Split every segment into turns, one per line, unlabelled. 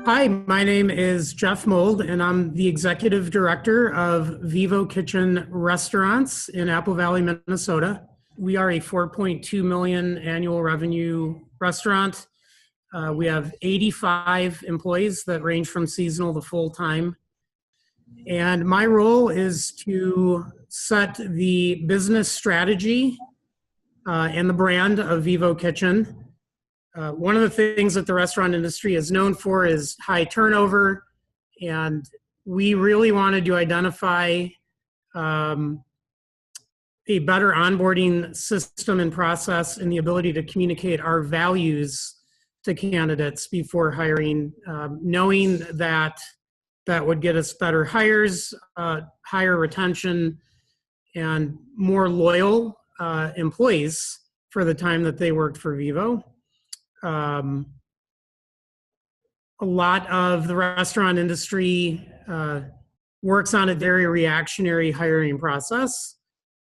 Hi, my name is Jeff Mould, and I'm the Executive Director of Vivo Kitchen Restaurants in Apple Valley, Minnesota. We are a 4.2 million annual revenue restaurant. We have 85 employees that range from seasonal to full-time. And my role is to set the business strategy and the brand of Vivo Kitchen. One of the things that the restaurant industry is known for is high turnover, and we really wanted to identify a better onboarding system and process and the ability to communicate our values to candidates before hiring, knowing that that would get us better hires, higher retention, and more loyal employees for the time that they worked for Vivo. A lot of the restaurant industry works on a very reactionary hiring process,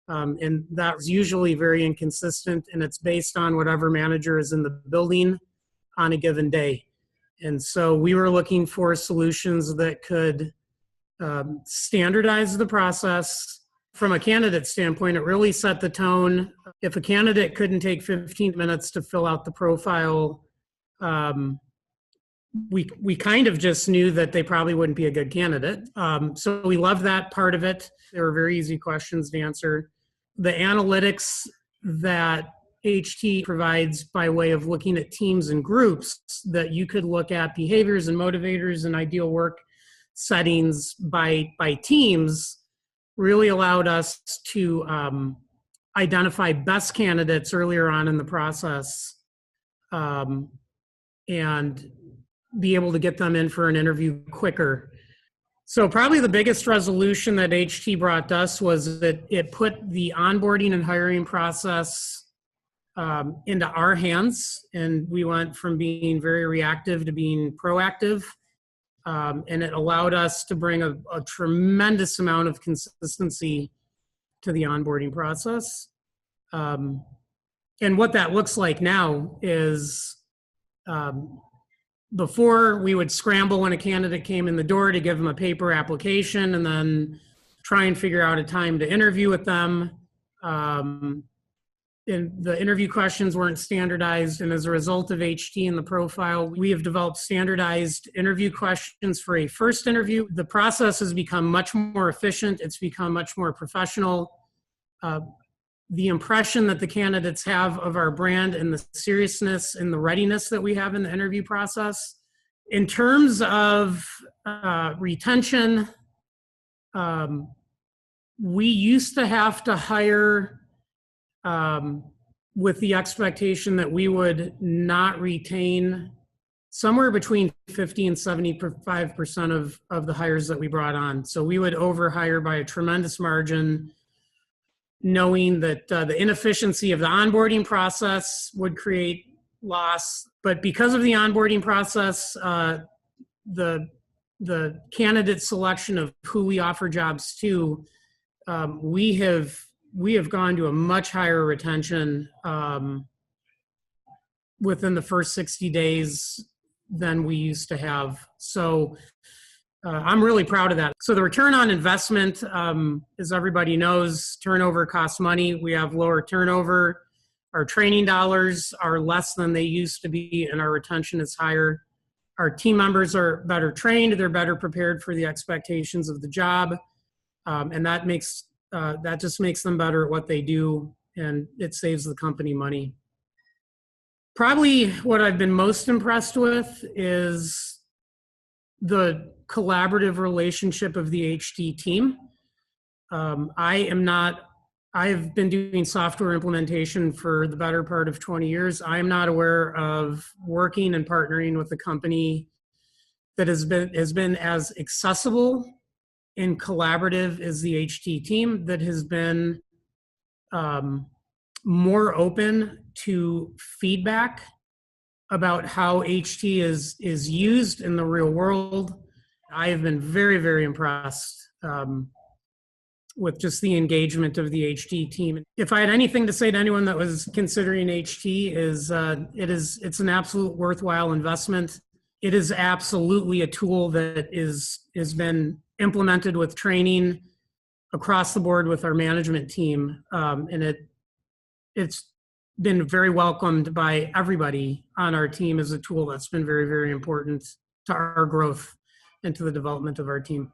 and that's usually very inconsistent, and it's based on whatever manager is in the building on a given day. And so we were looking for solutions that could standardize the process. From a candidate standpoint, it really set the tone. If a candidate couldn't take 15 minutes to fill out the profile, we kind of just knew that they probably wouldn't be a good candidate. So we loved that part of it. They were very easy questions to answer. The analytics that HT provides by way of looking at teams and groups, that you could look at behaviors and motivators and ideal work settings by teams, really allowed us to identify best candidates earlier on in the process and be able to get them in for an interview quicker. So probably the biggest resolution that HT brought to us was that it put the onboarding and hiring process into our hands, and we went from being very reactive to being proactive. And it allowed us to bring a tremendous amount of consistency to the onboarding process. And what that looks like now is before we would scramble when a candidate came in the door to give them a paper application and then try and figure out a time to interview with them. And the interview questions weren't standardized, and as a result of HT and the profile, we have developed standardized interview questions for a first interview. The process has become much more efficient. It's become much more professional. The impression that the candidates have of our brand and the seriousness and the readiness that we have in the interview process. In terms of retention, we used to have to hire with the expectation that we would not retain somewhere between 50 and 75% of the hires that we brought on. So we would overhire by a tremendous margin, knowing that the inefficiency of the onboarding process would create loss. But because of the onboarding process, the candidate selection of who we offer jobs to, we have gone to a much higher retention within the first 60 days than we used to have. So I'm really proud of that. So the return on investment, as everybody knows, turnover costs money. We have lower turnover. Our training dollars are less than they used to be, and our retention is higher. Our team members are better trained. They're better prepared for the expectations of the job. And that just makes them better at what they do, and it saves the company money. Probably what I've been most impressed with is the collaborative relationship of the HT team. I've been doing software implementation for the better part of 20 years. I'm not aware of working and partnering with a company that has been as accessible and collaborative as the HT team, that has been more open to feedback about how HT is used in the real world. I have been very, very impressed with just the engagement of the HT team. If I had anything to say to anyone that was considering HT, it's an absolute worthwhile investment. it is absolutely a tool that has been implemented with training across the board with our management team, and it's been very welcomed by everybody on our team as a tool that's been very, very important to our growth and to the development of our team.